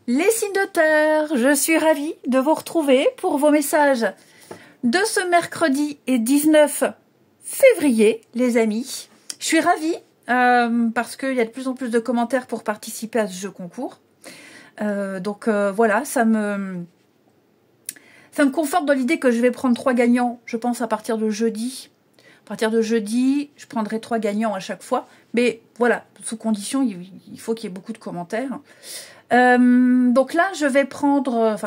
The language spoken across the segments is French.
Les signes de terre, je suis ravie de vous retrouver pour vos messages de ce mercredi et 19 février, les amis. Je suis ravie parce qu'il y a de plus en plus de commentaires pour participer à ce jeu concours. Voilà, ça me conforte dans l'idée que je vais prendre 3 gagnants, je pense, à partir de jeudi. À partir de jeudi, je prendrai 3 gagnants à chaque fois. Mais voilà, sous condition, il faut qu'il y ait beaucoup de commentaires. Donc là, je vais prendre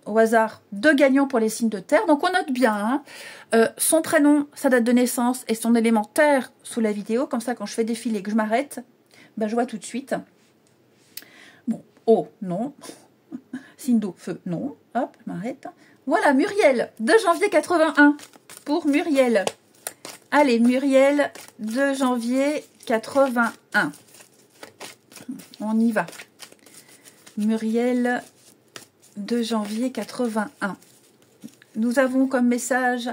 au hasard 2 gagnants pour les signes de terre. Donc on note bien son prénom, sa date de naissance et son élément terre sous la vidéo. Comme ça, quand je fais défiler et que je m'arrête, ben, je vois tout de suite. Bon, eau, non. Signe d'eau, feu, non. Hop, je m'arrête. Voilà, Muriel, 2 janvier 81 pour Muriel. Allez, Muriel, 2 janvier 81. On y va. Muriel, 2 janvier 81. Nous avons comme message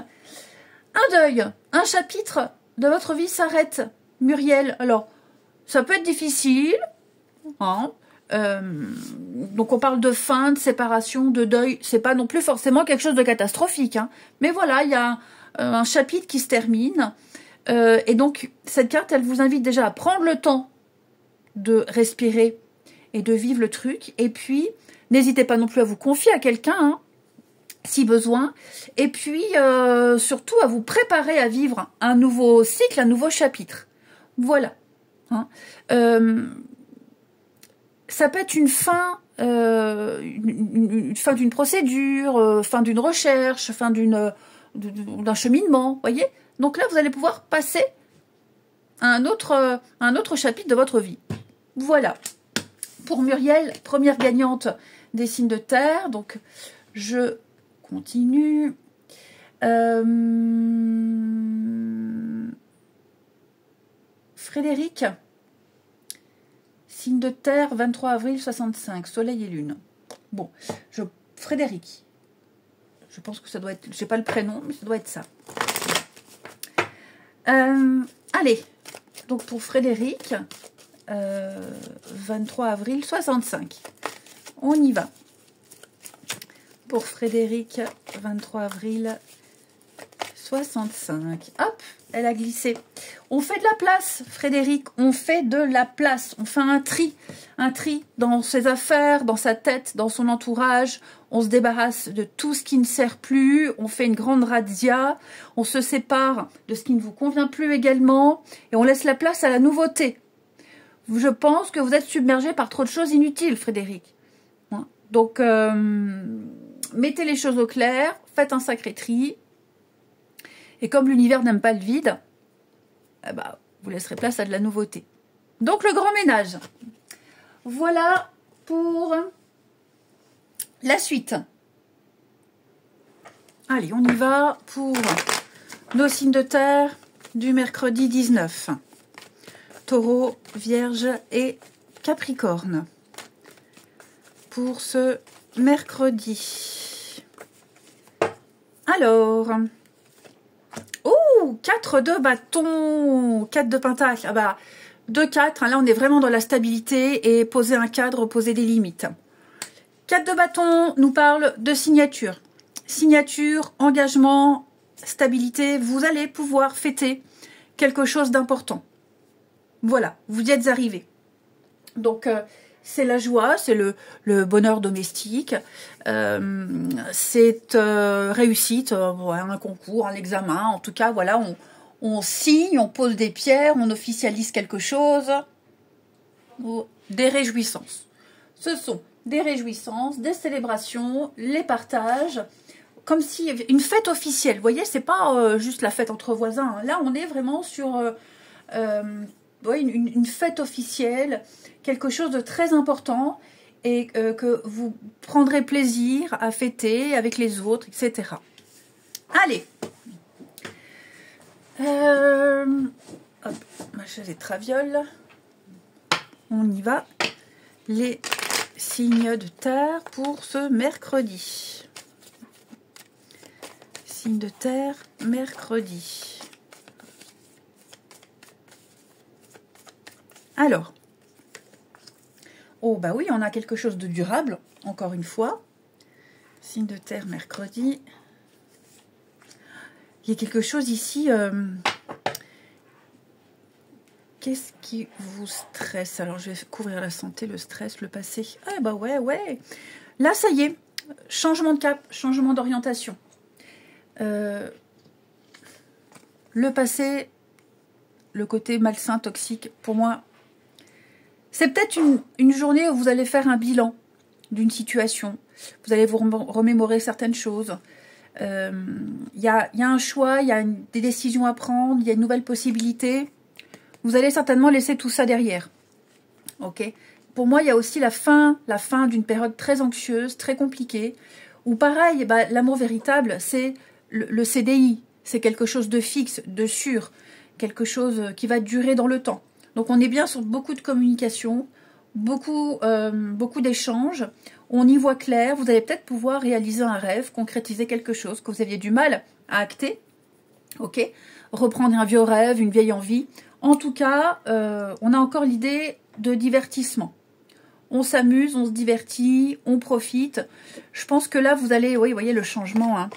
un deuil, un chapitre de votre vie s'arrête. Muriel, alors, ça peut être difficile. Hein, donc on parle de fin, de séparation, de deuil. C'est pas non plus forcément quelque chose de catastrophique. Hein, mais voilà, il y a un chapitre qui se termine. Et donc, cette carte, elle vous invite déjà à prendre le temps de respirer et de vivre le truc. Et puis, n'hésitez pas non plus à vous confier à quelqu'un, hein, si besoin. Et puis, surtout, à vous préparer à vivre un nouveau cycle, un nouveau chapitre. Voilà. Hein. Ça peut être une fin, une fin d'une procédure, fin d'une recherche, fin d'un cheminement, voyez. Donc là, vous allez pouvoir passer à un autre chapitre de votre vie. Voilà. Pour Muriel, première gagnante des signes de terre. Donc, je continue. Frédéric, signe de terre, 23 avril 65, soleil et lune. Bon, Frédéric, je pense que ça doit être, je sais pas le prénom, mais ça doit être ça. Allez, donc pour Frédéric, 23 avril 65. On y va. Pour Frédéric, 23 avril 65. Hop, elle a glissé. On fait de la place, Frédéric. On fait de la place. On fait un tri dans ses affaires, dans sa tête, dans son entourage. On se débarrasse de tout ce qui ne sert plus. On fait une grande razzia. On se sépare de ce qui ne vous convient plus également. Et on laisse la place à la nouveauté. Je pense que vous êtes submergé par trop de choses inutiles, Frédéric. Donc, mettez les choses au clair. Faites un sacré tri. Et comme l'univers n'aime pas le vide, eh ben, vous laisserez place à de la nouveauté. Donc, le grand ménage. Voilà pour la suite. Allez, on y va pour nos signes de terre du mercredi 19. Taureau, Vierge et Capricorne. Pour ce mercredi. Alors... Oh, 4 de bâton, 4 de pentacle. Ah bah, 2, 4, hein, là on est vraiment dans la stabilité et poser un cadre, poser des limites. 4 de bâton nous parle de signature. Signature, engagement, stabilité. Vous allez pouvoir fêter quelque chose d'important. Voilà, vous y êtes arrivés. Donc, c'est la joie, c'est le bonheur domestique, c'est réussite, un concours, un examen, en tout cas, voilà, on signe, on pose des pierres, on officialise quelque chose, des réjouissances. Ce sont des réjouissances, des célébrations, les partages, comme si une fête officielle, vous voyez, c'est pas juste la fête entre voisins, hein. Là, on est vraiment sur une fête officielle, quelque chose de très important et que vous prendrez plaisir à fêter avec les autres, etc. Allez, hop, ma chaise est traviole. On y va. Les signes de terre pour ce mercredi. Signes de terre, mercredi. Alors, Oh, bah oui, on a quelque chose de durable, encore une fois. Signe de terre, mercredi. Il y a quelque chose ici. Qu'est-ce qui vous stresse? Alors, je vais couvrir la santé, le stress, le passé. Ah, bah ouais, ouais. Là, ça y est. Changement de cap, changement d'orientation. Le passé, le côté malsain, toxique, pour moi, c'est peut-être une journée où vous allez faire un bilan d'une situation. Vous allez vous remémorer certaines choses. Il y a un choix, il y a des décisions à prendre, il y a une nouvelle possibilité. Vous allez certainement laisser tout ça derrière. Ok. Pour moi, il y a aussi la fin d'une période très anxieuse, très compliquée, où pareil, bah, l'amour véritable, c'est le CDI. C'est quelque chose de fixe, de sûr, quelque chose qui va durer dans le temps. Donc on est bien sur beaucoup de communication, beaucoup d'échanges. On y voit clair. Vous allez peut-être pouvoir réaliser un rêve, concrétiser quelque chose que vous aviez du mal à acter. Ok. Reprendre un vieux rêve, une vieille envie. En tout cas, on a encore l'idée de divertissement. On s'amuse, on se divertit, on profite. Je pense que là, vous allez, oui, vous voyez le changement. Hein.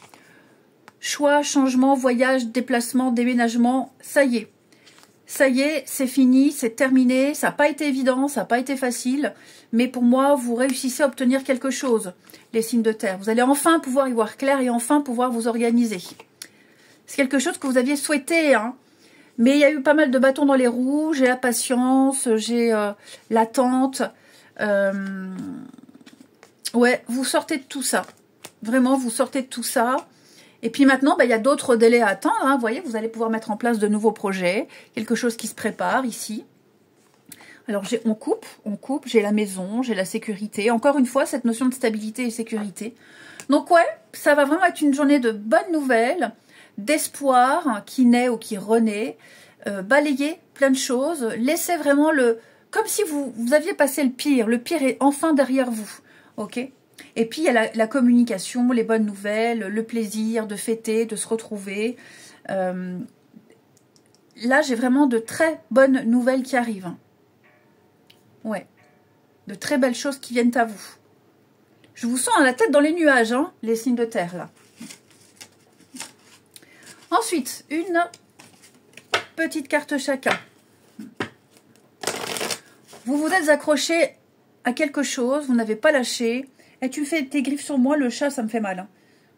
Choix, changement, voyage, déplacement, déménagement, ça y est. Ça y est, c'est fini, c'est terminé. Ça n'a pas été évident, ça n'a pas été facile. Mais pour moi, vous réussissez à obtenir quelque chose, les signes de terre. Vous allez enfin pouvoir y voir clair et enfin pouvoir vous organiser. C'est quelque chose que vous aviez souhaité, hein. Mais il y a eu pas mal de bâtons dans les roues. J'ai la patience, j'ai l'attente. Ouais, vous sortez de tout ça. Vraiment, vous sortez de tout ça. Et puis maintenant, bah, il y a d'autres délais à attendre. Hein. Vous voyez, vous allez pouvoir mettre en place de nouveaux projets. Quelque chose qui se prépare ici. Alors, on coupe. J'ai la maison, j'ai la sécurité. Encore une fois, cette notion de stabilité et sécurité. Donc ouais, ça va vraiment être une journée de bonnes nouvelles, d'espoir hein, qui naît ou qui renaît. Balayez plein de choses. Laissez vraiment comme si vous aviez passé le pire. Le pire est enfin derrière vous. Ok. Et puis, il y a la communication, les bonnes nouvelles, le plaisir de fêter, de se retrouver. Là, j'ai vraiment de très bonnes nouvelles qui arrivent. Ouais. De très belles choses qui viennent à vous. Je vous sens à la tête dans les nuages, hein, les signes de terre, là. Ensuite, une petite carte chacun. Vous vous êtes accroché à quelque chose, vous n'avez pas lâché. Et tu fais tes griffes sur moi, le chat, ça me fait mal. Hein.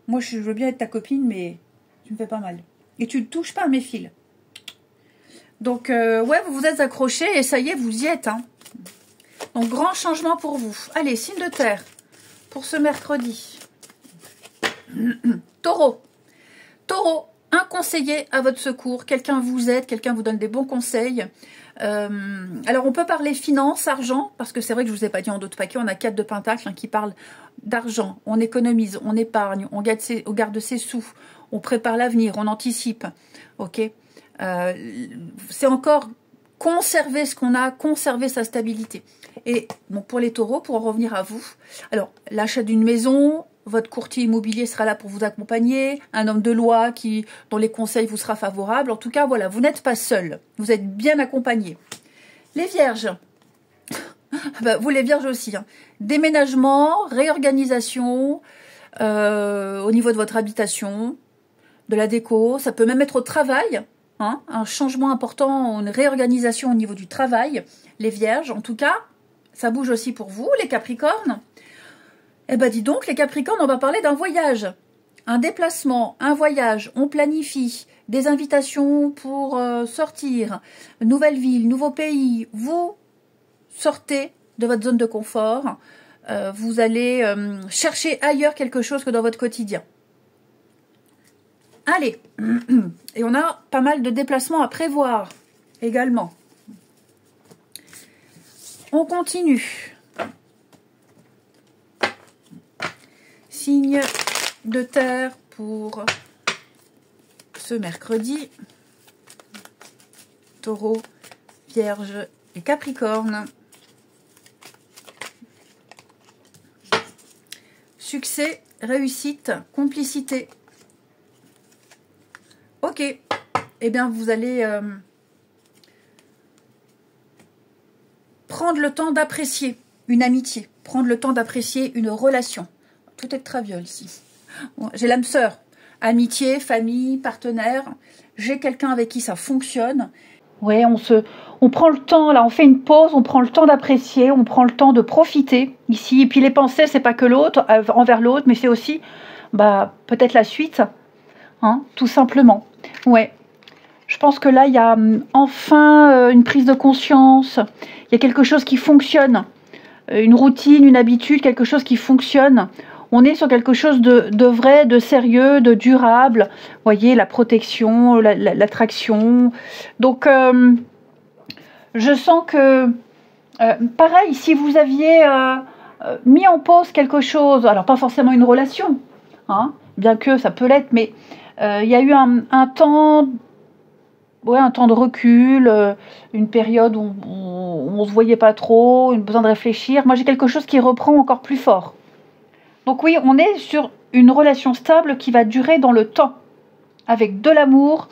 Moi, je veux bien être ta copine, mais tu me fais pas mal. Et tu ne touches pas à mes fils. Donc, ouais, vous vous êtes accroché et ça y est, vous y êtes. Hein. Donc, grand changement pour vous. Allez, signe de terre pour ce mercredi. Taureau. Taureau, un conseiller à votre secours. Quelqu'un vous aide, quelqu'un vous donne des bons conseils. Alors, on peut parler finance, argent, parce que c'est vrai que je ne vous ai pas dit en d'autres paquets, on a 4 de pentacles hein, qui parlent d'argent. On économise, on épargne, on garde ses sous, on prépare l'avenir, on anticipe. Ok. C'est encore conserver ce qu'on a, conserver sa stabilité. Et bon, pour les taureaux, pour en revenir à vous, alors, l'achat d'une maison, votre courtier immobilier sera là pour vous accompagner, un homme de loi dont les conseils vous sera favorable. En tout cas, voilà, vous n'êtes pas seul, vous êtes bien accompagné. Les vierges, bah, vous les vierges aussi, hein. Déménagement, réorganisation au niveau de votre habitation, de la déco, ça peut même être au travail, hein, un changement important, une réorganisation au niveau du travail. Les vierges, en tout cas, ça bouge aussi pour vous, les capricornes. Eh ben dis donc, les Capricornes, on va parler d'un voyage, un déplacement, un voyage, on planifie, des invitations pour sortir, nouvelle ville, nouveau pays. Vous sortez de votre zone de confort, vous allez chercher ailleurs quelque chose que dans votre quotidien. Allez, et on a pas mal de déplacements à prévoir également. On continue. Signe de terre pour ce mercredi. Taureau, Vierge et Capricorne. Succès, réussite, complicité. Ok. Eh bien, vous allez prendre le temps d'apprécier une amitié, prendre le temps d'apprécier une relation. Tout est de traviole ici. Bon, j'ai l'âme sœur, amitié, famille, partenaire. J'ai quelqu'un avec qui ça fonctionne. Ouais, on prend le temps, là, on fait une pause, on prend le temps d'apprécier, on prend le temps de profiter ici. Et puis les pensées, c'est pas que l'autre, envers l'autre, mais c'est aussi, peut-être la suite, hein, tout simplement. Ouais. Je pense que là, il y a enfin une prise de conscience. Il y a quelque chose qui fonctionne. Une routine, une habitude, quelque chose qui fonctionne. On est sur quelque chose de vrai, de sérieux, de durable. Vous voyez, la protection, l'attraction. Donc, je sens que, pareil, si vous aviez mis en pause quelque chose, alors pas forcément une relation, hein, bien que ça peut l'être, mais il y a eu un temps... Ouais, un temps de recul, une période où on se voyait pas trop, une besoin de réfléchir. Moi, j'ai quelque chose qui reprend encore plus fort. Donc oui, on est sur une relation stable qui va durer dans le temps, avec de l'amour,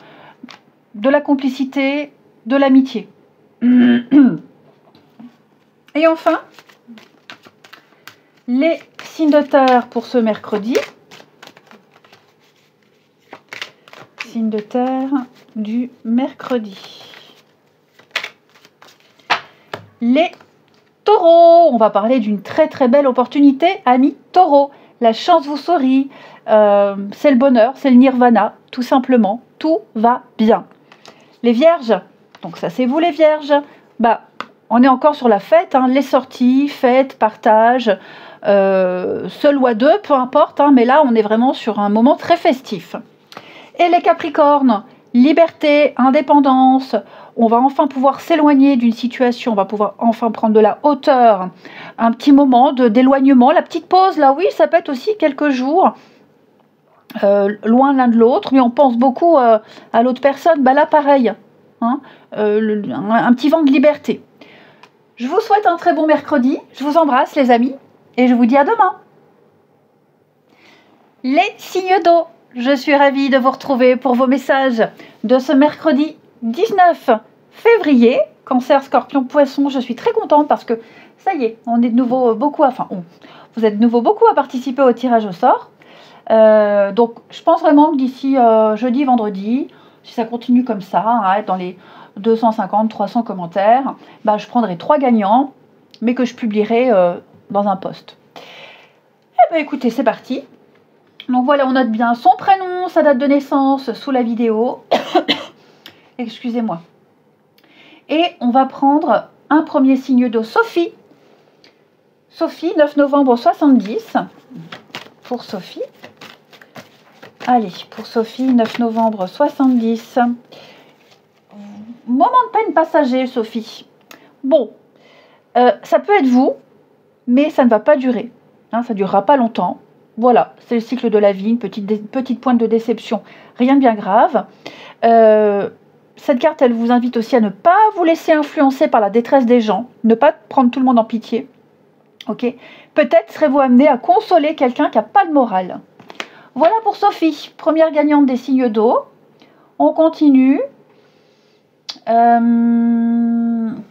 de la complicité, de l'amitié. Et enfin, les signes de terre pour ce mercredi. Signes de terre du mercredi. Les taureaux, on va parler d'une très très belle opportunité, amis taureaux. La chance vous sourit, c'est le bonheur, c'est le nirvana, tout simplement, tout va bien. Les vierges, donc ça c'est vous les vierges, on est encore sur la fête, hein, les sorties, fêtes, partage, seul ou à deux, peu importe, hein, mais là on est vraiment sur un moment très festif. Et les capricornes, liberté, indépendance, on va enfin pouvoir s'éloigner d'une situation, on va pouvoir enfin prendre de la hauteur, un petit moment d'éloignement, la petite pause, là oui, ça peut être aussi quelques jours, loin l'un de l'autre, mais on pense beaucoup à l'autre personne, là pareil, hein, un petit vent de liberté. Je vous souhaite un très bon mercredi, je vous embrasse les amis, et je vous dis à demain. Les signes d'eau. Je suis ravie de vous retrouver pour vos messages de ce mercredi 19 février. Cancer, Scorpion, Poisson, je suis très contente parce que ça y est, on est de nouveau beaucoup vous êtes de nouveau beaucoup à participer au tirage au sort. Donc je pense vraiment que d'ici jeudi, vendredi, si ça continue comme ça, hein, dans les 250-300 commentaires, je prendrai 3 gagnants, mais que je publierai dans un post. Eh bien écoutez, c'est parti. Donc voilà, on note bien son prénom, sa date de naissance sous la vidéo. Excusez-moi. Et on va prendre un premier signe d'eau, Sophie. Sophie, 9 novembre 70. Pour Sophie. Allez, pour Sophie, 9 novembre 70. Moment de peine passager, Sophie. Bon, ça peut être vous, mais ça ne va pas durer. Hein, ça ne durera pas longtemps. Voilà, c'est le cycle de la vie, une petite pointe de déception, rien de bien grave. Cette carte, elle vous invite aussi à ne pas vous laisser influencer par la détresse des gens, ne pas prendre tout le monde en pitié. Ok. Peut-être serez-vous amené à consoler quelqu'un qui n'a pas le moral. Voilà pour Sophie, première gagnante des signes d'eau. On continue.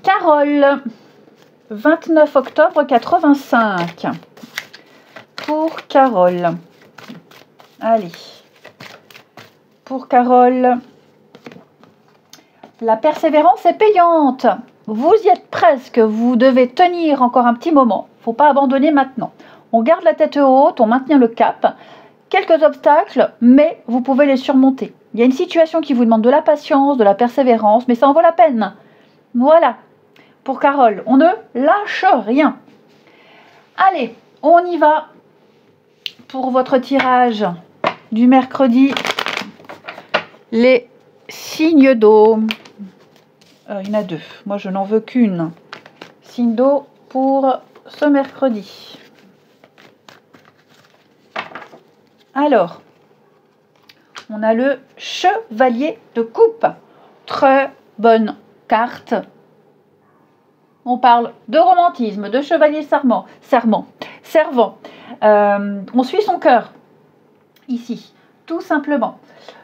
Carole, 29 octobre 85. Pour Carole. Allez. Pour Carole. La persévérance est payante. Vous y êtes presque. Vous devez tenir encore un petit moment. Il ne faut pas abandonner maintenant. On garde la tête haute, on maintient le cap. Quelques obstacles, mais vous pouvez les surmonter. Il y a une situation qui vous demande de la patience, de la persévérance, mais ça en vaut la peine. Voilà. Pour Carole, on ne lâche rien. Allez, on y va. Pour votre tirage du mercredi, les signes d'eau. Il y en a 2. Moi, je n'en veux qu'une. Signe d'eau pour ce mercredi. Alors, on a le chevalier de coupe. Très bonne carte. On parle de romantisme, de chevalier servant. On suit son cœur, ici, tout simplement.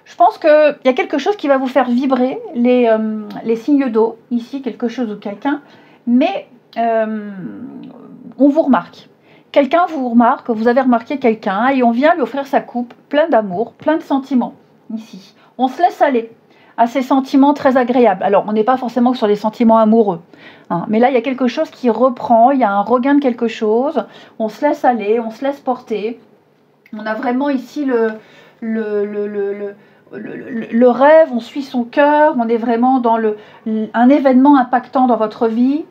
Je pense qu'il y a quelque chose qui va vous faire vibrer les signes d'eau, ici, quelque chose ou quelqu'un, mais on on vous remarque. Quelqu'un vous remarque, vous avez remarqué quelqu'un et on vient lui offrir sa coupe, plein d'amour, plein de sentiments, ici. On se laisse aller à ces sentiments très agréables. Alors, on n'est pas forcément sur des sentiments amoureux, hein, mais là, il y a quelque chose qui reprend, il y a un regain de quelque chose, on se laisse aller, on se laisse porter. On a vraiment ici le rêve, on suit son cœur, on est vraiment dans un événement impactant dans votre vie.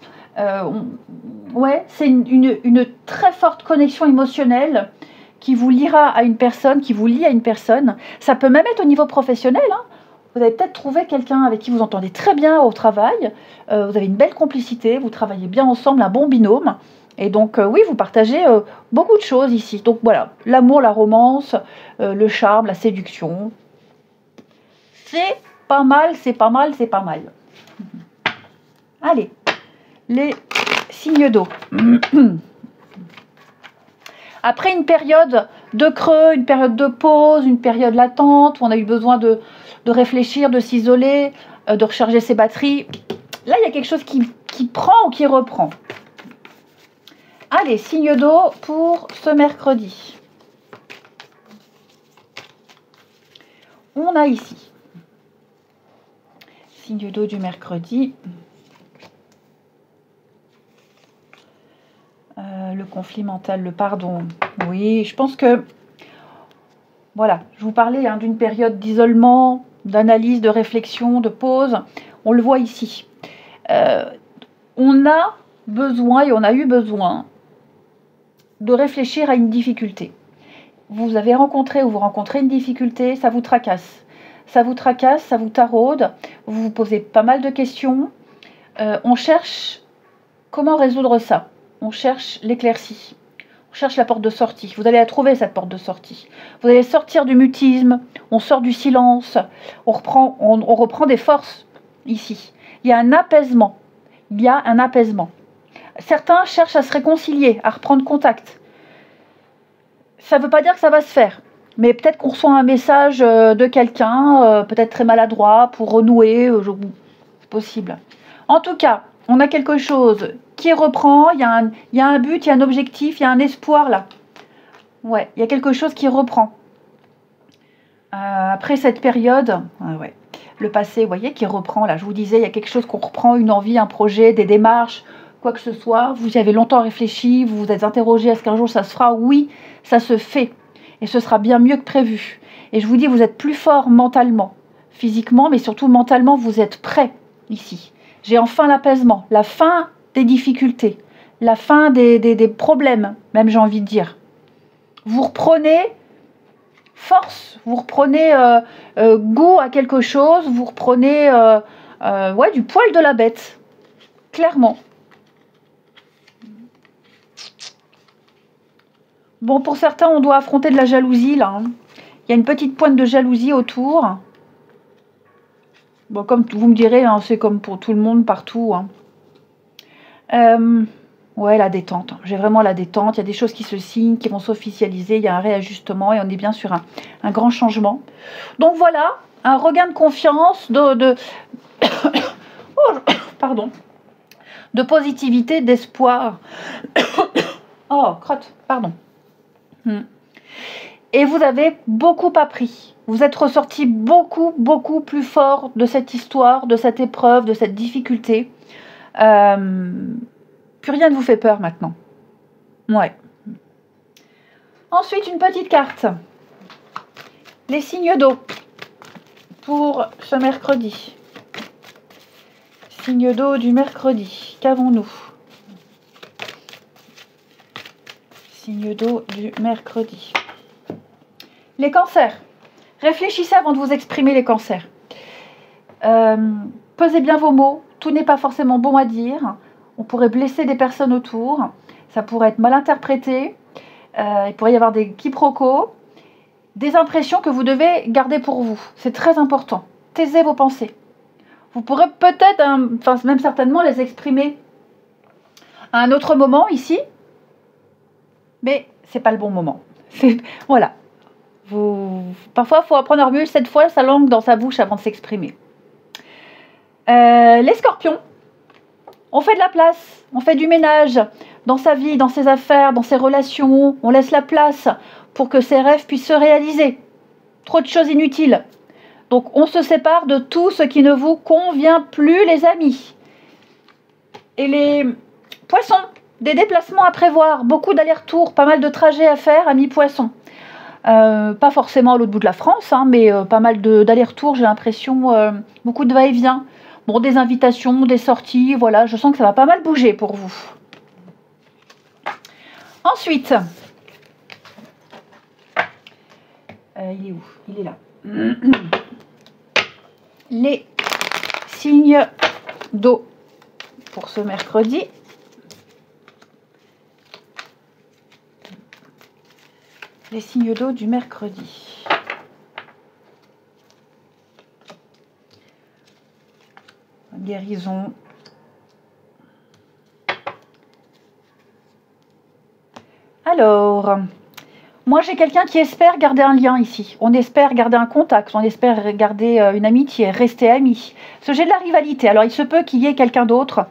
Ouais, c'est une très forte connexion émotionnelle qui vous liera à une personne, qui vous lie à une personne. Ça peut même être au niveau professionnel, hein. Vous avez peut-être trouvé quelqu'un avec qui vous entendez très bien au travail, vous avez une belle complicité, vous travaillez bien ensemble, un bon binôme. Et donc, oui, vous partagez beaucoup de choses ici. Donc voilà, l'amour, la romance, le charme, la séduction. C'est pas mal, c'est pas mal, c'est pas mal. Allez, les signes d'eau. Après une période de creux, une période de pause, une période latente, où on a eu besoin de réfléchir, de s'isoler, de recharger ses batteries, là, il y a quelque chose qui prend ou qui reprend. Allez, signe d'eau pour ce mercredi. On a ici, signe d'eau du mercredi, le conflit mental, le pardon. Oui, je pense que, voilà, je vous parlais d'une période d'isolement, d'analyse, de réflexion, de pause. On le voit ici. On a besoin et on a eu besoin de réfléchir à une difficulté. Vous avez rencontré ou vous rencontrez une difficulté, ça vous tracasse. Ça vous tracasse, ça vous taraude, vous vous posez pas mal de questions. On cherche comment résoudre ça. On cherche l'éclaircie. On cherche la porte de sortie. Vous allez la trouver, cette porte de sortie. Vous allez sortir du mutisme, on sort du silence, on reprend des forces ici. Il y a un apaisement. Il y a un apaisement. Certains cherchent à se réconcilier, à reprendre contact. Ça ne veut pas dire que ça va se faire. Mais peut-être qu'on reçoit un message de quelqu'un, peut-être très maladroit, pour renouer. C'est possible. En tout cas, on a quelque chose qui reprend. Il y a un but, il y a un objectif, il y a un espoir là. Ouais, il y a quelque chose qui reprend. Après cette période, ouais, le passé, vous voyez, qui reprend là. Je vous disais, il y a quelque chose qu'on reprend, une envie, un projet, des démarches, quoi que ce soit. Vous y avez longtemps réfléchi, vous vous êtes interrogé, est-ce qu'un jour ça se fera? Oui, ça se fait. Et ce sera bien mieux que prévu. Et je vous dis, vous êtes plus fort mentalement, physiquement, mais surtout mentalement, vous êtes prêt ici. J'ai enfin l'apaisement, la fin des difficultés, la fin des problèmes, même j'ai envie de dire. Vous reprenez force, vous reprenez goût à quelque chose, vous reprenez ouais, du poil de la bête, clairement. Bon, pour certains, on doit affronter de la jalousie, là. Hein. Il y a une petite pointe de jalousie autour. Bon, comme vous me direz, hein, c'est comme pour tout le monde, partout. Hein. Ouais, la détente. J'ai vraiment la détente. Il y a des choses qui se signent, qui vont s'officialiser. Il y a un réajustement et on est bien sur un grand changement. Donc voilà, un regain de confiance, oh, pardon, de positivité, d'espoir. Oh, crotte, pardon. Et vous avez beaucoup appris. Vous êtes ressorti beaucoup, beaucoup plus fort de cette histoire, de cette épreuve, de cette difficulté. Plus rien ne vous fait peur maintenant. Ouais. Ensuite, une petite carte. Les signes d'eau pour ce mercredi. Signe d'eau du mercredi. Qu'avons-nous? Signe d'eau du mercredi. Les cancers. Réfléchissez avant de vous exprimer, les cancers. Pesez bien vos mots. Tout n'est pas forcément bon à dire. On pourrait blesser des personnes autour. Ça pourrait être mal interprété. Il pourrait y avoir des quiproquos. Des impressions que vous devez garder pour vous. C'est très important. Taisez vos pensées. Vous pourrez peut-être, enfin même certainement, les exprimer à un autre moment ici. Mais c'est pas le bon moment. Voilà. Parfois, il faut apprendre à remuer 7 fois sa langue dans sa bouche avant de s'exprimer. Les scorpions. On fait de la place, on fait du ménage dans sa vie, dans ses affaires, dans ses relations. On laisse la place pour que ses rêves puissent se réaliser. Trop de choses inutiles. Donc on se sépare de tout ce qui ne vous convient plus, les amis. Et les poissons, des déplacements à prévoir, beaucoup d'allers-retours, pas mal de trajets à faire, amis poissons. Pas forcément à l'autre bout de la France, hein, mais pas mal d'allers-retours, j'ai l'impression, beaucoup de va-et-vient. Bon, des invitations, des sorties, voilà, je sens que ça va pas mal bouger pour vous. Ensuite, il est où? Il est là. Les signes d'eau pour ce mercredi. Les signes d'eau du mercredi. Guérison. Alors, moi j'ai quelqu'un qui espère garder un lien ici. On espère garder un contact, on espère garder une amitié, rester amis. Parce que j'ai de la rivalité. Alors il se peut qu'il y ait quelqu'un d'autre.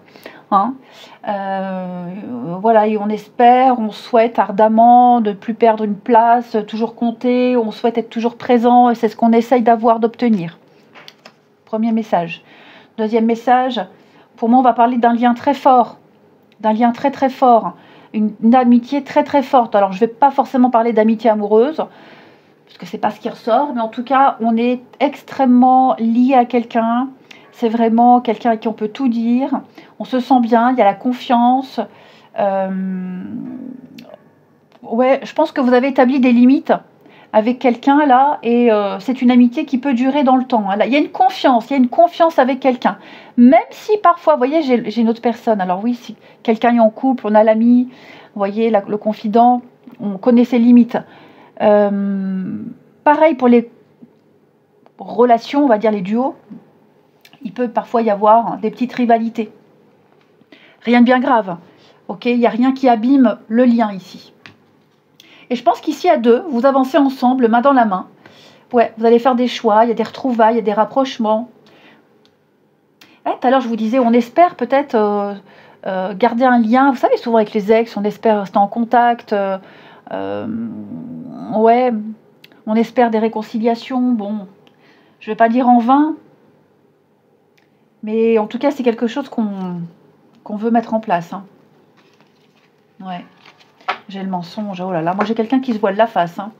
Hein. Voilà, et on espère, on souhaite ardemment de ne plus perdre une place, toujours compter, on souhaite être toujours présent, et c'est ce qu'on essaye d'avoir, d'obtenir. Premier message. Deuxième message, pour moi on va parler d'un lien très fort, d'un lien très très fort, une amitié très très forte. Alors je ne vais pas forcément parler d'amitié amoureuse, parce que c'est pas ce qui ressort, mais en tout cas on est extrêmement lié à quelqu'un. C'est vraiment quelqu'un à qui on peut tout dire. On se sent bien, il y a la confiance. Ouais, je pense que vous avez établi des limites avec quelqu'un là, et c'est une amitié qui peut durer dans le temps. Hein. Là, il y a une confiance avec quelqu'un. Même si parfois, vous voyez, j'ai une autre personne. Alors oui, si quelqu'un est en couple, on a l'ami, vous voyez, le confident, on connaît ses limites. Pareil pour les relations, on va dire les duos. Il peut parfois y avoir des petites rivalités. Rien de bien grave. Ok, il n'y a rien qui abîme le lien ici. Et je pense qu'ici à deux, vous avancez ensemble, main dans la main. Ouais, vous allez faire des choix, il y a des retrouvailles, il y a des rapprochements. Tout à l'heure, je vous disais, on espère peut-être garder un lien. Vous savez, souvent avec les ex, on espère rester en contact. Ouais, on espère des réconciliations. Bon, je ne vais pas dire en vain. Mais en tout cas, c'est quelque chose qu'on veut mettre en place. Hein. Ouais. J'ai le mensonge. Oh là là. Moi, j'ai quelqu'un qui se voile la face. Hein.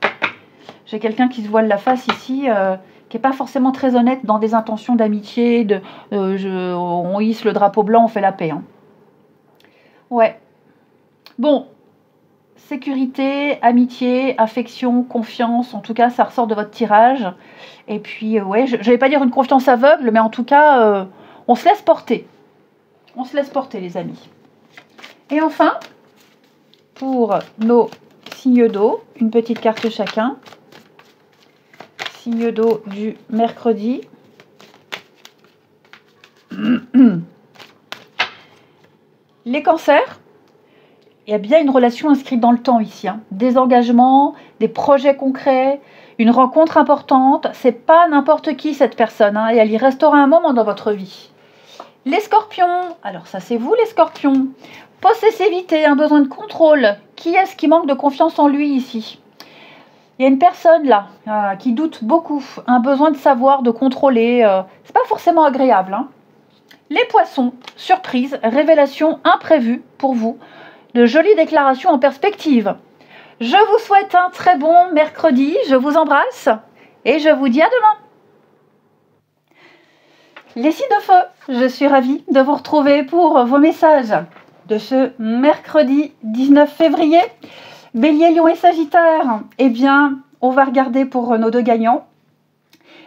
J'ai quelqu'un qui se voile la face ici, qui n'est pas forcément très honnête dans des intentions d'amitié. On hisse le drapeau blanc, on fait la paix. Hein. Ouais. Bon. Sécurité, amitié, affection, confiance. En tout cas, ça ressort de votre tirage. Et puis, ouais, je ne vais pas dire une confiance aveugle, mais en tout cas... on se laisse porter. On se laisse porter, les amis. Et enfin, pour nos signes d'eau, une petite carte chacun. Signe d'eau du mercredi. Les cancers. Il y a bien une relation inscrite dans le temps ici. Hein. Des engagements, des projets concrets, une rencontre importante. C'est pas n'importe qui cette personne. Hein, et elle y restera un moment dans votre vie. Les scorpions, alors ça c'est vous les scorpions. Possessivité, un besoin de contrôle. Qui est-ce qui manque de confiance en lui ici? Il y a une personne là qui doute beaucoup, un besoin de savoir, de contrôler. C'est pas forcément agréable. Hein. Les poissons, surprise, révélation imprévue pour vous. De jolies déclarations en perspective. Je vous souhaite un très bon mercredi, je vous embrasse et je vous dis à demain. Les signes de feu, je suis ravie de vous retrouver pour vos messages de ce mercredi 19 février. Bélier, Lion et Sagittaire, eh bien, on va regarder pour nos deux gagnants.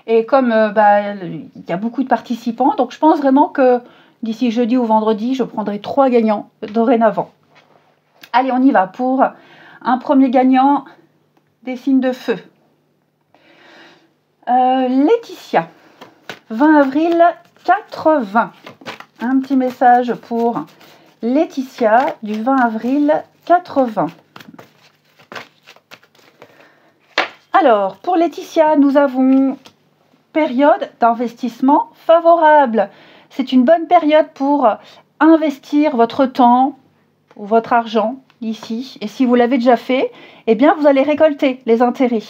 Et comme il y a beaucoup de participants, donc je pense vraiment que d'ici jeudi ou vendredi, je prendrai 3 gagnants dorénavant. Allez, on y va pour un premier gagnant des signes de feu. Laetitia. 20 avril 80. Un petit message pour Laetitia du 20 avril 80. Alors, pour Laetitia, nous avons période d'investissement favorable. C'est une bonne période pour investir votre temps ou votre argent ici. Et si vous l'avez déjà fait, eh bien, vous allez récolter les intérêts.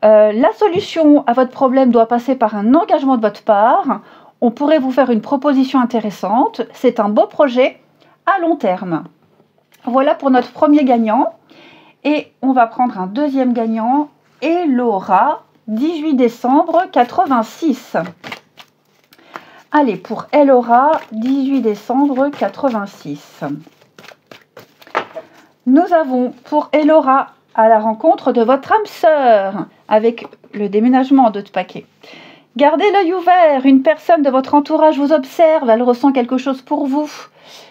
La solution à votre problème doit passer par un engagement de votre part. On pourrait vous faire une proposition intéressante. C'est un beau projet à long terme. Voilà pour notre premier gagnant. Et on va prendre un deuxième gagnant. Et Laura, 18 décembre 86. Allez, pour Elora, 18 décembre 86. Nous avons pour Elora à la rencontre de votre âme sœur avec le déménagement de ce paquet. Gardez l'œil ouvert, une personne de votre entourage vous observe, elle ressent quelque chose pour vous.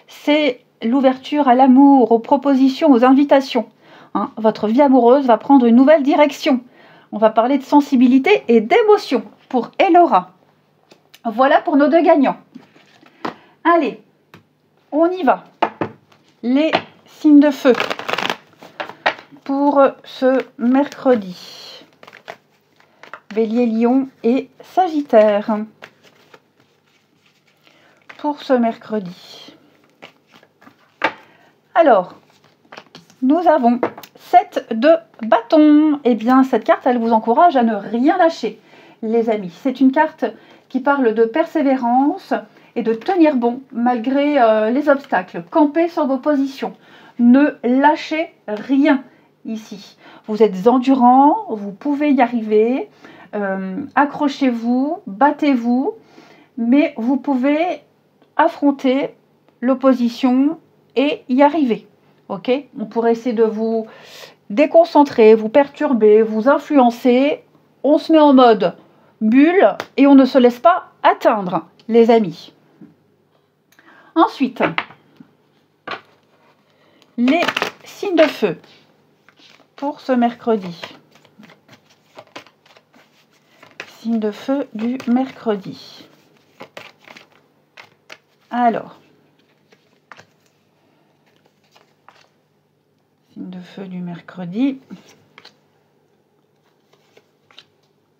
C'est l'ouverture à l'amour, aux propositions, aux invitations. Votre vie amoureuse va prendre une nouvelle direction. On va parler de sensibilité et d'émotion pour Elora. Voilà pour nos deux gagnants. Allez, on y va. Les signes de feu pour ce mercredi. Bélier, Lion et Sagittaire. Pour ce mercredi. Alors, nous avons 7 de bâton. Eh bien, cette carte, elle vous encourage à ne rien lâcher, les amis. C'est une carte qui parle de persévérance et de tenir bon malgré les obstacles. Campez sur vos positions. Ne lâchez rien ici. Vous êtes endurant, vous pouvez y arriver. Accrochez-vous, battez-vous, mais vous pouvez affronter l'opposition et y arriver. Ok ? On pourrait essayer de vous déconcentrer, vous perturber, vous influencer. On se met en mode bulle et on ne se laisse pas atteindre, les amis. Ensuite, les signes de feu pour ce mercredi. Signe de feu du mercredi. Alors, signe de feu du mercredi.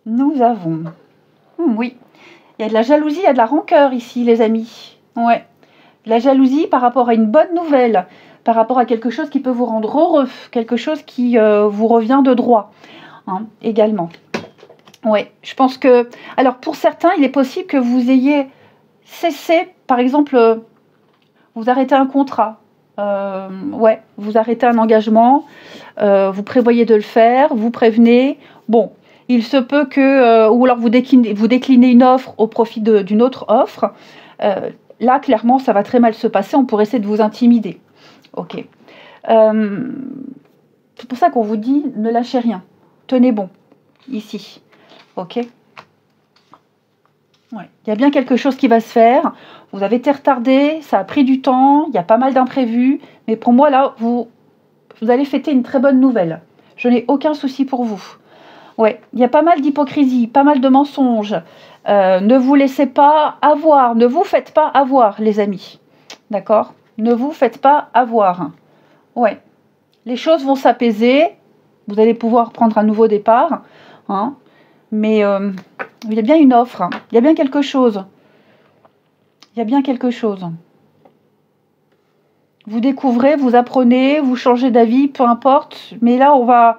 Nous avons... oui, il y a de la jalousie, il y a de la rancœur ici, les amis. Ouais, de la jalousie par rapport à une bonne nouvelle, par rapport à quelque chose qui peut vous rendre heureux, quelque chose qui vous revient de droit, également. Ouais, je pense que... Alors, pour certains, il est possible que vous ayez cessé, par exemple, vous arrêtez un contrat. Ouais, vous arrêtez un engagement, vous prévoyez de le faire, vous prévenez. Bon, il se peut que... ou alors vous déclinez une offre au profit d'une autre offre. Là, clairement, ça va très mal se passer. On pourrait essayer de vous intimider. Ok. C'est pour ça qu'on vous dit, ne lâchez rien. Tenez bon, ici. Ok. Ouais. Il y a bien quelque chose qui va se faire. Vous avez été retardé, ça a pris du temps, il y a pas mal d'imprévus. Mais pour moi, là, vous allez fêter une très bonne nouvelle. Je n'ai aucun souci pour vous. Ouais, il y a pas mal d'hypocrisie, pas mal de mensonges. Ne vous laissez pas avoir, ne vous faites pas avoir, les amis. D'accord ? Ne vous faites pas avoir. Ouais. Les choses vont s'apaiser. Vous allez pouvoir prendre un nouveau départ. Mais il y a bien une offre. Il y a bien quelque chose. Il y a bien quelque chose. Vous découvrez, vous apprenez, vous changez d'avis, peu importe. Mais là,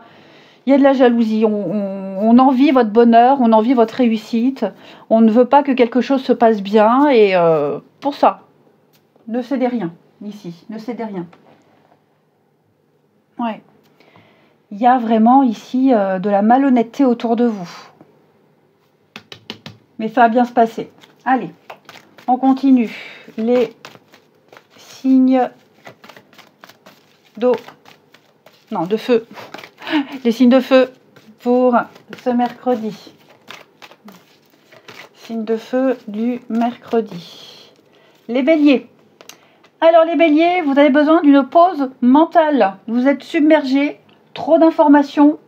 il y a de la jalousie. On envie votre bonheur, on envie votre réussite. On ne veut pas que quelque chose se passe bien. Et pour ça, ne cédez rien ici. Ne cédez rien. Ouais. Il y a vraiment ici de la malhonnêteté autour de vous. Mais ça va bien se passer. Allez, on continue. Les signes d'eau. Non, de feu. Les signes de feu pour ce mercredi. Signes de feu du mercredi. Les béliers. Alors les béliers, vous avez besoin d'une pause mentale. Vous êtes submergés, trop d'informations,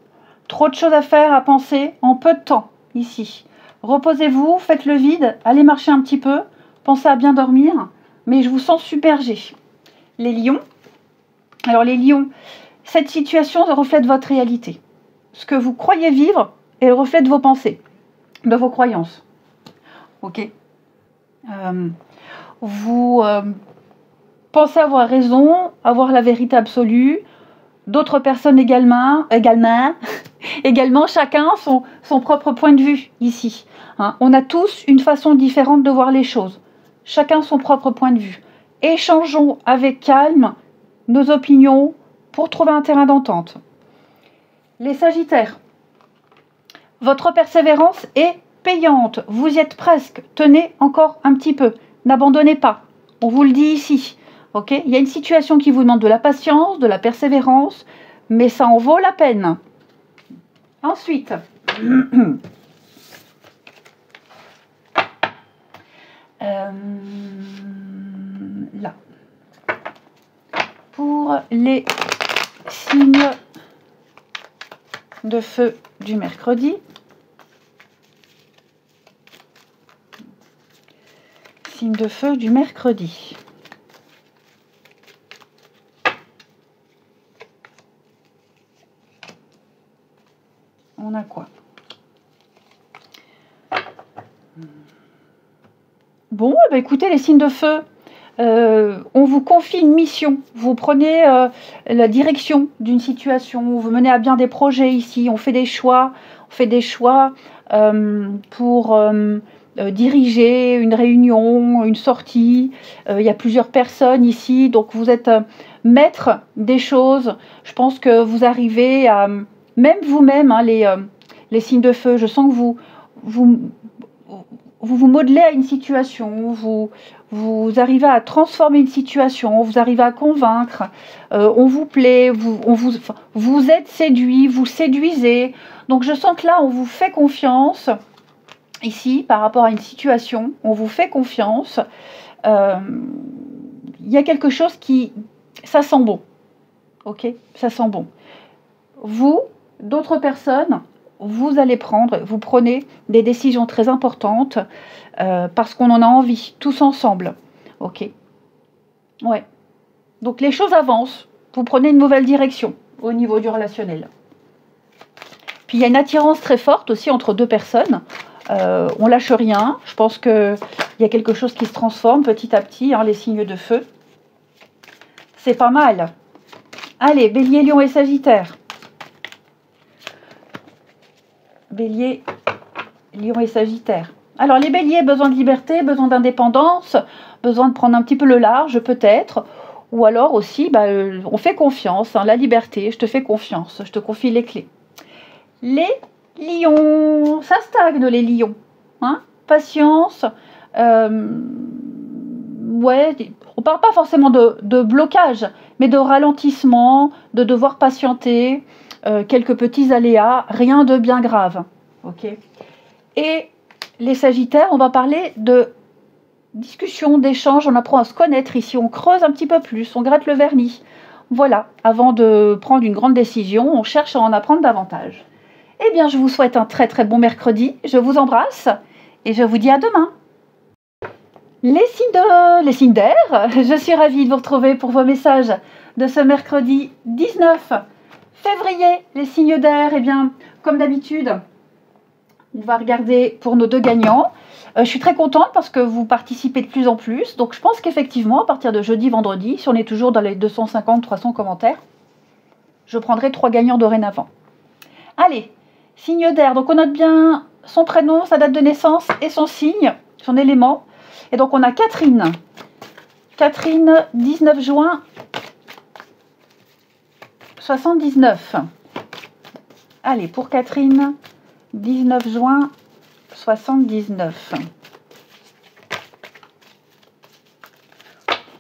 trop de choses à faire, à penser en peu de temps ici. Reposez-vous, faites le vide, allez marcher un petit peu, pensez à bien dormir, mais je vous sens submergé. Les lions. Alors les lions, cette situation reflète votre réalité. Ce que vous croyez vivre est le reflet de vos pensées, de vos croyances. Ok. Vous pensez avoir raison, avoir la vérité absolue. D'autres personnes également, chacun son propre point de vue ici. Hein. On a tous une façon différente de voir les choses. Chacun son propre point de vue. Échangeons avec calme nos opinions pour trouver un terrain d'entente. Les Sagittaires, votre persévérance est payante. Vous y êtes presque. Tenez encore un petit peu. N'abandonnez pas. On vous le dit ici. Okay, il y a une situation qui vous demande de la patience, de la persévérance, mais ça en vaut la peine. Ensuite, là, pour les signes de feu du mercredi, signe de feu du mercredi. On a quoi? Bon, écoutez, les signes de feu, on vous confie une mission. Vous prenez la direction d'une situation, vous menez à bien des projets ici, on fait des choix pour diriger une réunion, une sortie. Il y a plusieurs personnes ici, donc vous êtes maître des choses. Je pense que vous arrivez à... Même vous-même, hein, les signes de feu, je sens que vous modelez à une situation, vous arrivez à transformer une situation, vous arrivez à convaincre, on vous plaît, vous êtes séduit, vous séduisez. Donc je sens que là, on vous fait confiance, ici, par rapport à une situation, on vous fait confiance. Il y a quelque chose qui... Ça sent bon, ok? Ça sent bon. Vous... D'autres personnes, vous prenez des décisions très importantes parce qu'on en a envie, tous ensemble. Ok. Ouais. Donc les choses avancent. Vous prenez une nouvelle direction au niveau du relationnel. Puis il y a une attirance très forte aussi entre deux personnes. On lâche rien. Je pense qu'il y a quelque chose qui se transforme petit à petit, hein, les signes de feu. C'est pas mal. Allez, Bélier, Lion et Sagittaire. Bélier, Lion et Sagittaire. Alors les béliers, besoin de liberté, besoin d'indépendance, besoin de prendre un petit peu le large peut-être, ou alors aussi, on fait confiance, hein, la liberté, je te fais confiance, je te confie les clés. Les lions, ça stagne les lions, hein, patience, ouais, on parle pas forcément de blocage, mais de ralentissement, de devoir patienter, quelques petits aléas, rien de bien grave. Okay. Et les Sagittaires, on va parler de discussion, d'échange, on apprend à se connaître ici, on creuse un petit peu plus, on gratte le vernis. Voilà, avant de prendre une grande décision, on cherche à en apprendre davantage. Eh bien, je vous souhaite un très très bon mercredi, je vous embrasse et je vous dis à demain. Les signes d'air, je suis ravie de vous retrouver pour vos messages de ce mercredi 19 février, les signes d'air, eh bien, comme d'habitude, on va regarder pour nos deux gagnants. Je suis très contente parce que vous participez de plus en plus. Donc, je pense qu'effectivement, à partir de jeudi, vendredi, si on est toujours dans les 250-300 commentaires, je prendrai 3 gagnants dorénavant. Allez, signe d'air. Donc, on note bien son prénom, sa date de naissance et son signe, son élément. Et donc, on a Catherine. Catherine, 19 juin 79. Allez, pour Catherine, 19 juin 79.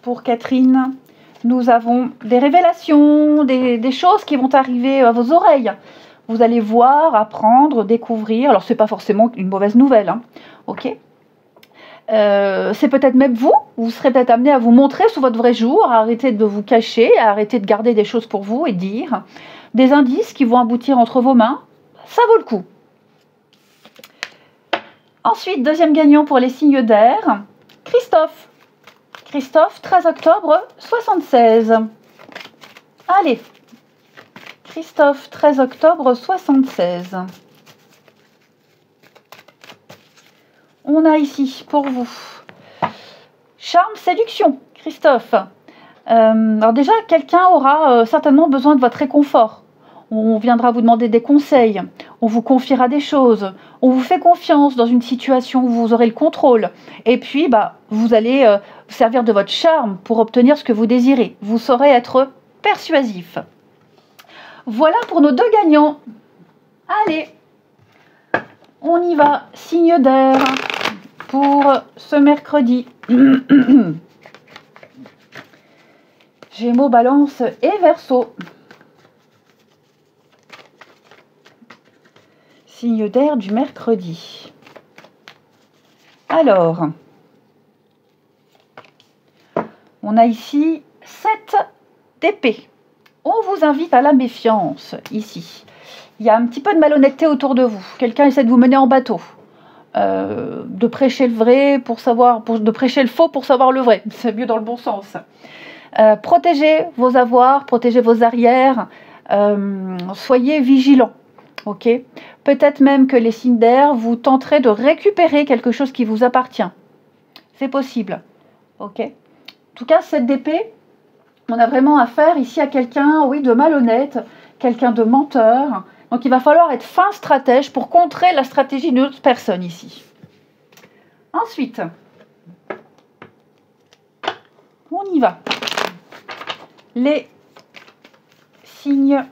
Pour Catherine, nous avons des révélations, des choses qui vont arriver à vos oreilles. Vous allez voir, apprendre, découvrir. Alors, ce n'est pas forcément une mauvaise nouvelle, hein, ok. C'est peut-être même vous serez peut-être amené à vous montrer sous votre vrai jour, à arrêter de vous cacher, à arrêter de garder des choses pour vous et dire des indices qui vont aboutir entre vos mains. Ça vaut le coup. Ensuite, deuxième gagnant pour les signes d'air, Christophe. Christophe, 13 octobre 76. Allez, Christophe, 13 octobre 76. On a ici pour vous charme, séduction, Christophe. Alors déjà, quelqu'un aura certainement besoin de votre réconfort. On viendra vous demander des conseils, on vous confiera des choses, on vous fait confiance dans une situation où vous aurez le contrôle. Et puis, vous allez vous servir de votre charme pour obtenir ce que vous désirez. Vous saurez être persuasif. Voilà pour nos 2 gagnants. Allez, on y va. Signe d'air pour ce mercredi. Gémeaux, Balance et Verseau. Signe d'air du mercredi. Alors, on a ici 7 d'épée. On vous invite à la méfiance ici. Il y a un petit peu de malhonnêteté autour de vous. Quelqu'un essaie de vous mener en bateau. De prêcher le vrai pour savoir, de prêcher le faux pour savoir le vrai. C'est mieux dans le bon sens. Protégez vos avoirs, protégez vos arrières. Soyez vigilants. Ok. Peut-être même que les signes d'air vous tenterez de récupérer quelque chose qui vous appartient. C'est possible. Ok. En tout cas, cette d'épée, on a vraiment affaire ici à quelqu'un, oui, de malhonnête, quelqu'un de menteur. Donc il va falloir être fin stratège pour contrer la stratégie d'une autre personne ici. Ensuite, on y va. Les signes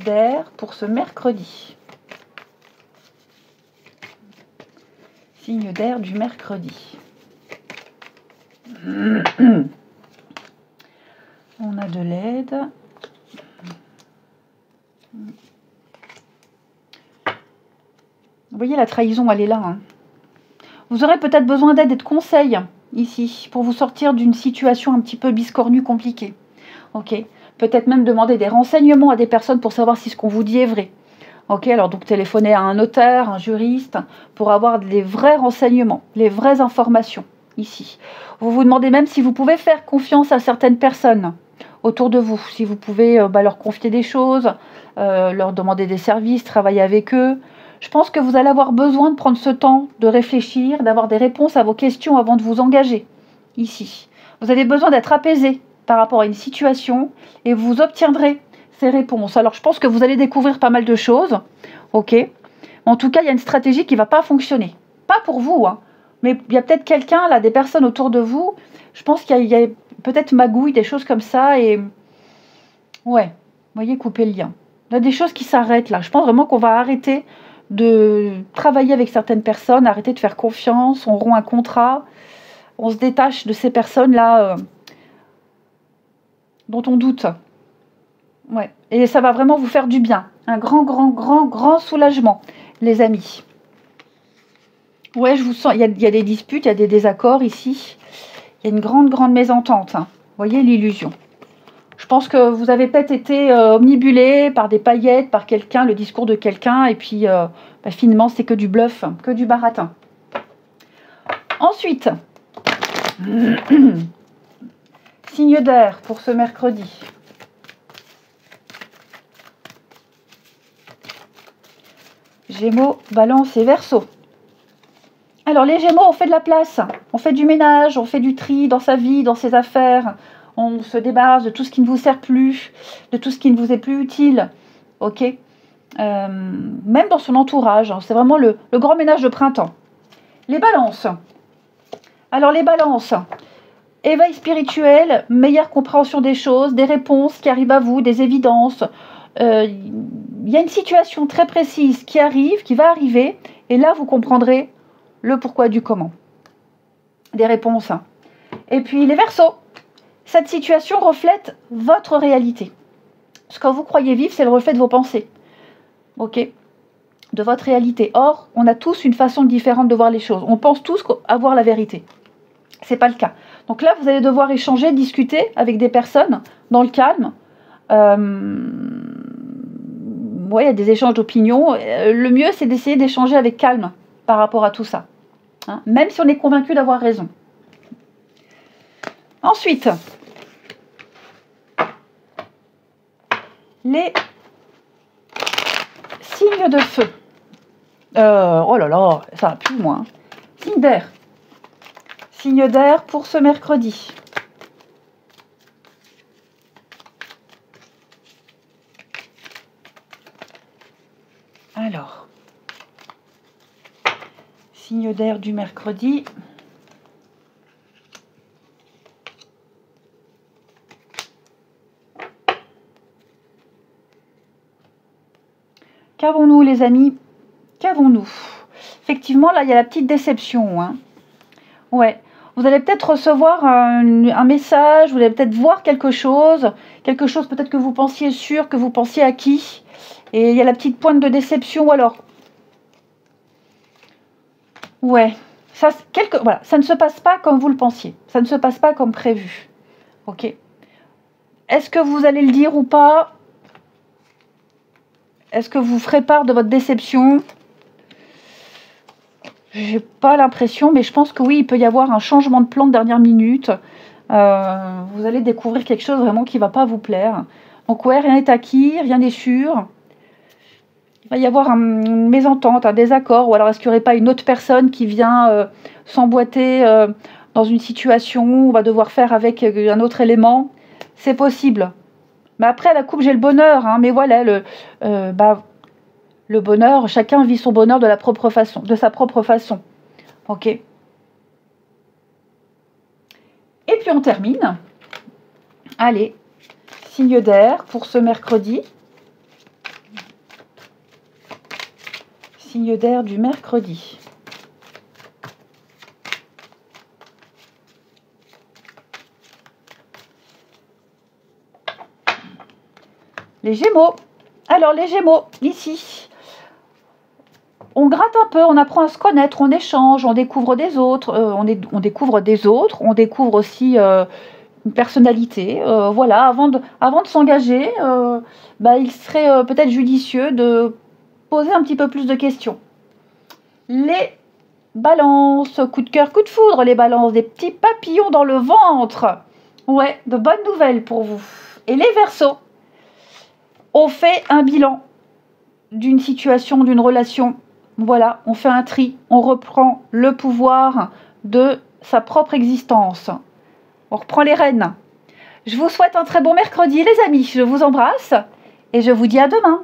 d'air pour ce mercredi. Signe d'air du mercredi. On a de l'aide. Vous voyez, la trahison, elle est là. Hein. Vous aurez peut-être besoin d'aide et de conseils ici pour vous sortir d'une situation un petit peu biscornue, compliquée. Ok. Peut-être même demander des renseignements à des personnes pour savoir si ce qu'on vous dit est vrai. Ok, alors donc téléphoner à un notaire, un juriste, pour avoir les vrais renseignements, les vraies informations ici. Vous vous demandez même si vous pouvez faire confiance à certaines personnes autour de vous, si vous pouvez leur confier des choses, leur demander des services, travailler avec eux. Je pense que vous allez avoir besoin de prendre ce temps de réfléchir, d'avoir des réponses à vos questions avant de vous engager ici. Vous avez besoin d'être apaisé par rapport à une situation et vous obtiendrez ces réponses. Alors, je pense que vous allez découvrir pas mal de choses, ok. En tout cas, il y a une stratégie qui ne va pas fonctionner. Pas pour vous, hein, mais il y a peut-être quelqu'un, là, des personnes autour de vous. Je pense qu'il y a peut-être magouille, des choses comme ça. Et ouais, vous voyez, couper le lien. Il y a des choses qui s'arrêtent là. Je pense vraiment qu'on va arrêter de travailler avec certaines personnes, arrêter de faire confiance, on rompt un contrat, on se détache de ces personnes-là dont on doute. Ouais. Et ça va vraiment vous faire du bien. Un grand soulagement, les amis. Ouais, je vous sens. Il y a des disputes, il y a des désaccords ici. Il y a une grande mésentente. Hein. Vous voyez l'illusion. Je pense que vous avez peut-être été omnibulé par des paillettes, par quelqu'un, le discours de quelqu'un. Et puis, finalement, c'est que du bluff, que du baratin. Ensuite, signe d'air pour ce mercredi. Gémeaux, Balance et Verseau. Alors les Gémeaux, on fait de la place, on fait du ménage, on fait du tri dans sa vie, dans ses affaires, on se débarrasse de tout ce qui ne vous sert plus, de tout ce qui ne vous est plus utile, ok. Même dans son entourage, hein, c'est vraiment le grand ménage de printemps. Les Balances. Alors les Balances, éveil spirituel, meilleure compréhension des choses, des réponses qui arrivent à vous, des évidences. Il y a une situation très précise qui arrive, qui va arriver, et là vous comprendrez le pourquoi du comment. Des réponses. Et puis les Verseaux. Cette situation reflète votre réalité. Ce que vous croyez vivre, c'est le reflet de vos pensées. Ok ? De votre réalité. Or, on a tous une façon différente de voir les choses. On pense tous avoir la vérité. C'est pas le cas. Donc là, vous allez devoir échanger, discuter avec des personnes dans le calme. Ouais, il y a des échanges d'opinions. Le mieux, c'est d'essayer d'échanger avec calme par rapport à tout ça. Hein, même si on est convaincu d'avoir raison. Ensuite, les signes de feu. Oh là là, ça va plus moins. Signe d'air. Signe d'air pour ce mercredi. Alors, signe d'air du mercredi. Qu'avons-nous, les amis? Qu'avons-nous? Effectivement, là, il y a la petite déception. Hein. Ouais. Vous allez peut-être recevoir un message, vous allez peut-être voir quelque chose peut-être que vous pensiez sûr, que vous pensiez acquis. Et il y a la petite pointe de déception, alors. Ouais. Voilà, ça ne se passe pas comme vous le pensiez. Ça ne se passe pas comme prévu. Ok. Est-ce que vous allez le dire ou pas? Est-ce que vous ferez part de votre déception? J'ai pas l'impression, mais je pense que oui, il peut y avoir un changement de plan de dernière minute. Vous allez découvrir quelque chose vraiment qui ne va pas vous plaire. Donc ouais, rien n'est acquis, rien n'est sûr. Il va y avoir une mésentente, un désaccord, ou alors est-ce qu'il n'y aurait pas une autre personne qui vient s'emboîter dans une situation où on va devoir faire avec un autre élément? C'est possible. Mais après, la coupe, j'ai le bonheur, hein, mais voilà, le bonheur, chacun vit son bonheur de sa propre façon. Ok. Et puis on termine. Allez, signe d'air pour ce mercredi. Signe d'air du mercredi. Les Gémeaux. Alors les Gémeaux, ici. On gratte un peu, on apprend à se connaître, on échange, on découvre des autres, on découvre aussi une personnalité. Voilà, avant de s'engager, il serait peut-être judicieux de poser un petit peu plus de questions. Les balances, coup de cœur, coup de foudre, les balances, des petits papillons dans le ventre. Ouais, de bonnes nouvelles pour vous. Et les Verseaux, on fait un bilan d'une situation, d'une relation. Voilà, on fait un tri, on reprend le pouvoir de sa propre existence. On reprend les rênes. Je vous souhaite un très bon mercredi, les amis. Je vous embrasse et je vous dis à demain.